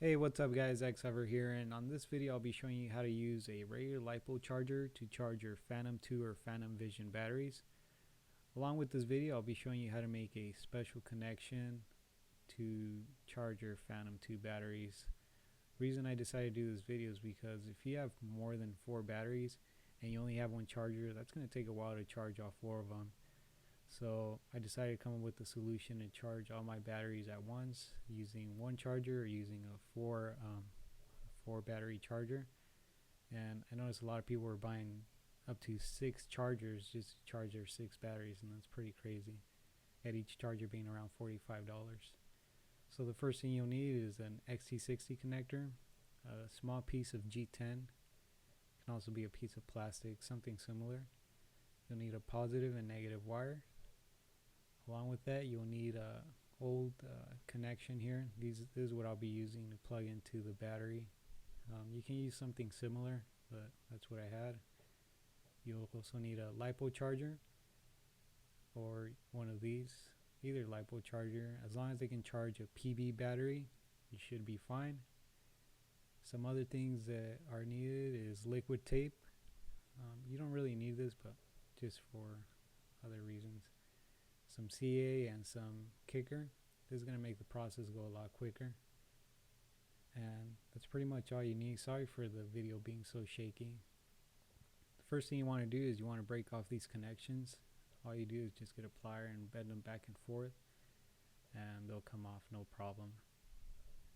Hey, what's up guys, Xover here, and on this video I'll be showing you how to use a regular LiPo charger to charge your Phantom 2 or Phantom Vision batteries. Along with this video I'll be showing you how to make a special connection to charge your Phantom 2 batteries. The reason I decided to do this video is because if you have more than 4 batteries and you only have one charger, that's going to take a while to charge all 4 of them. So I decided to come up with a solution to charge all my batteries at once using one charger or using a four battery charger. And I noticed a lot of people were buying up to 6 chargers just to charge their 6 batteries, and that's pretty crazy, at each charger being around $45. So the first thing you'll need is an XT60 connector, a small piece of G10, can also be a piece of plastic, something similar. You'll need a positive and negative wire. Along with that, you'll need a old connection here. This is what I'll be using to plug into the battery. You can use something similar, but that's what I had. You'll also need a LiPo charger or one of these, either LiPo charger. As long as they can charge a PB battery, you should be fine. Some other things that are needed is liquid tape. You don't really need this, but just for other reasons. Some CA and some kicker. This is going to make the process go a lot quicker. And that's pretty much all you need. Sorry for the video being so shaky. The first thing you want to do is you want to break off these connections. All you do is just get a plier and bend them back and forth, and they'll come off no problem.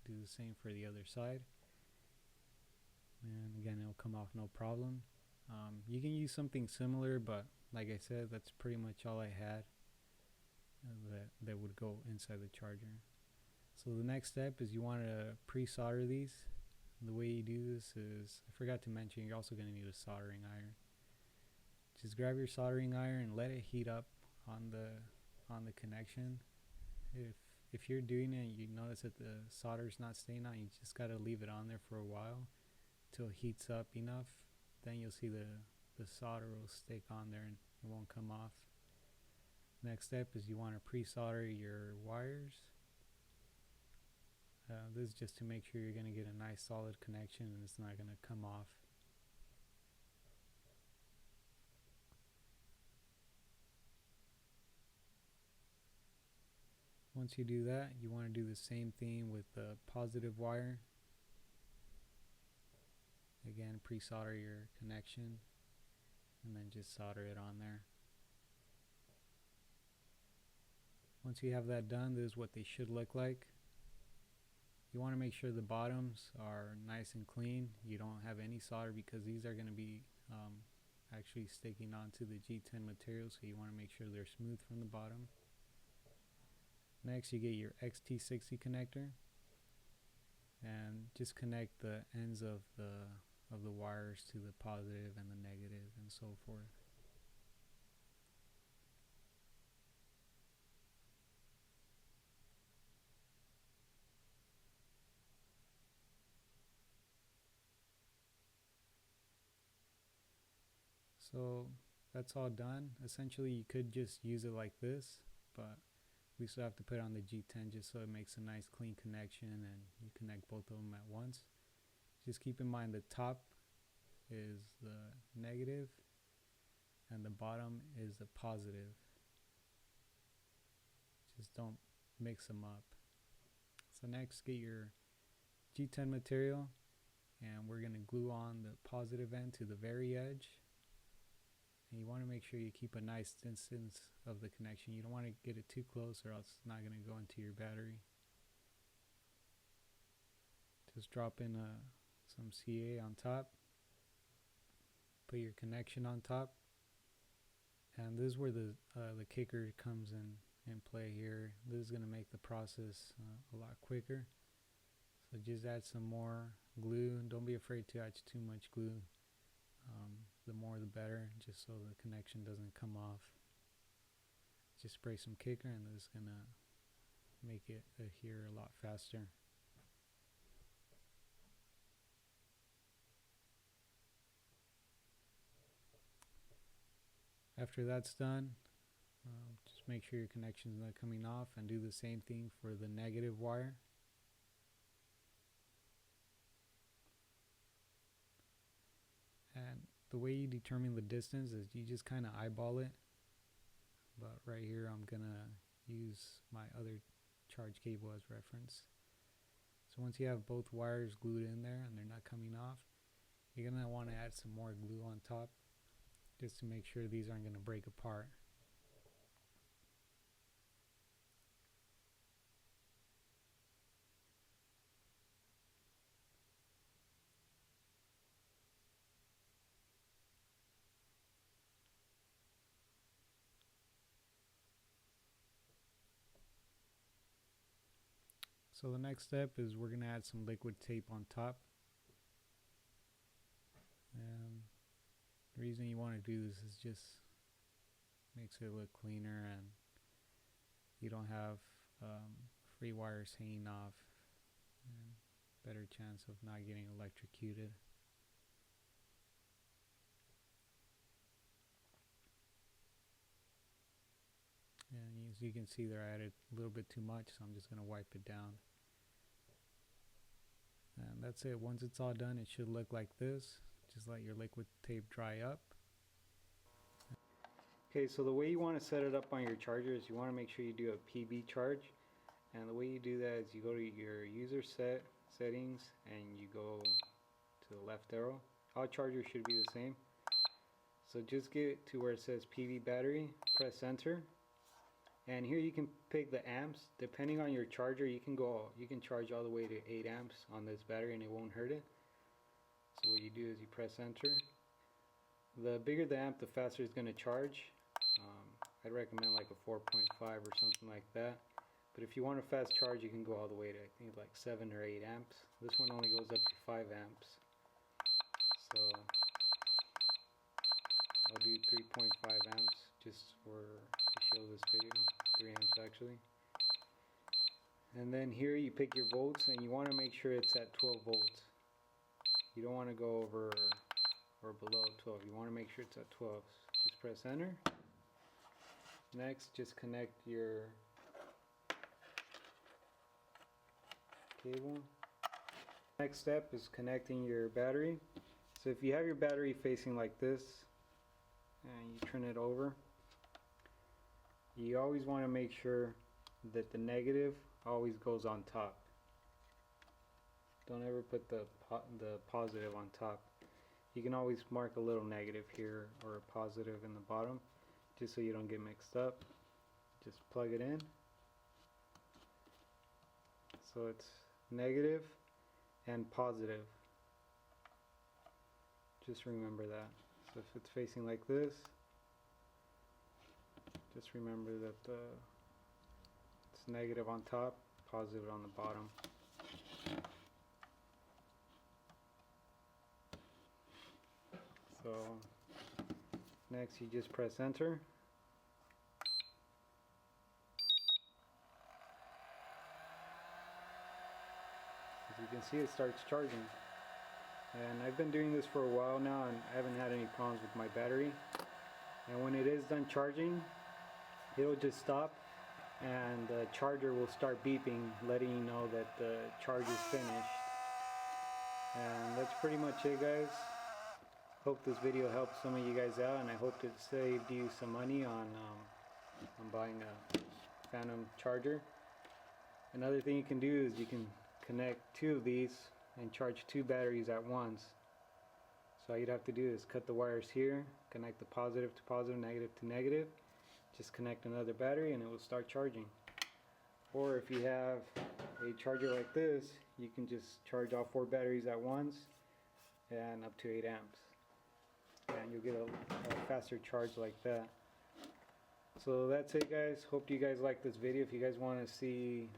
Do the same for the other side, and again it'll come off no problem. You can use something similar, but like I said, that's pretty much all I had that would go inside the charger. So the next step is you want to pre-solder these. The way you do this is, I forgot to mention, you're also going to need a soldering iron. Just grab your soldering iron and let it heat up on the connection. If you're doing it and you notice that the solder's not staying on, you just got to leave it on there for a while till it heats up enough. Then you'll see the solder will stick on there and it won't come off. Next step is you want to pre-solder your wires. This is just to make sure you're going to get a nice solid connection and it's not going to come off. Once you do that, you want to do the same thing with the positive wire. Again, pre-solder your connection and then just solder it on there. Once you have that done, this is what they should look like. You want to make sure the bottoms are nice and clean. You don't have any solder because these are going to be actually sticking onto the G10 material, so you want to make sure they're smooth from the bottom. Next, you get your XT60 connector and just connect the ends of the wires to the positive and the negative and so forth. So that's all done. Essentially you could just use it like this, but we still have to put on the G10 just so it makes a nice clean connection and you connect both of them at once. Just keep in mind the top is the negative and the bottom is the positive. Just don't mix them up. So next, get your G10 material and we're going to glue on the positive end to the very edge. And you want to make sure you keep a nice distance of the connection. You don't want to get it too close or else it's not going to go into your battery. Just drop in some CA on top. Put your connection on top. And this is where the kicker comes in play here. This is going to make the process a lot quicker. So just add some more glue. Don't be afraid to add too much glue. The more the better, just so the connection doesn't come off. Just spray some kicker and this is going to make it adhere a lot faster. After that's done, just make sure your connection is not coming off and do the same thing for the negative wire. The way you determine the distance is you just kind of eyeball it. But right here I'm gonna use my other charge cable as reference. So once you have both wires glued in there and they're not coming off, you're gonna want to add some more glue on top just to make sure these aren't gonna break apart. So the next step is we're gonna add some liquid tape on top. And the reason you want to do this is just makes it look cleaner and you don't have free wires hanging off, and better chance of not getting electrocuted. And as you can see there, I added a little bit too much, so I'm just going to wipe it down. And that's it. Once it's all done, it should look like this. Just let your liquid tape dry up. Okay, so the way you want to set it up on your charger is you want to make sure you do a PB charge. And the way you do that is you go to your user settings and you go to the left arrow. All chargers should be the same. So just get to where it says PV battery, press enter. And here you can pick the amps. Depending on your charger, you can charge all the way to 8 amps on this battery and it won't hurt it. So what you do is you press enter. The bigger the amp, the faster it's going to charge. I'd recommend like a 4.5 or something like that. But if you want a fast charge, you can go all the way to, I think, like 7 or 8 amps. This one only goes up to 5 amps. So I'll do 3.5 amps just to show this video. 3 amps actually. And then here you pick your volts and you want to make sure it's at 12 volts. You don't want to go over or below 12. You want to make sure it's at 12. Just press enter. Next, just connect your cable. Next step is connecting your battery. So if you have your battery facing like this and you turn it over, you always want to make sure that the negative always goes on top. Don't ever put the positive on top. You can always mark a little negative here or a positive in the bottom just so you don't get mixed up. Just plug it in. So it's negative and positive. Just remember that. So if it's facing like this, just remember that it's negative on top, positive on the bottom. So next you just press enter. As you can see, it starts charging. And I've been doing this for a while now and I haven't had any problems with my battery. And when it is done charging, it'll just stop and the charger will start beeping, letting you know that the charge is finished. And that's pretty much it, guys. Hope this video helped some of you guys out, and I hope it saved you some money on buying a Phantom charger. Another thing you can do is you can connect 2 of these and charge 2 batteries at once. So all you'd have to do is cut the wires here, connect the positive to positive, negative to negative, just connect another battery and it will start charging. Or if you have a charger like this, you can just charge all 4 batteries at once and up to 8 amps. And you'll get a faster charge like that. So that's it, guys. Hope you guys like this video. If you guys want to see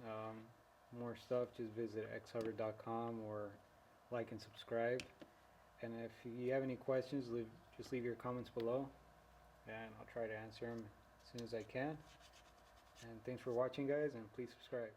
more stuff, just visit xhover.com or like and subscribe. And if you have any questions, just leave your comments below and I'll try to answer them as soon as I can. And thanks for watching, guys, and please subscribe.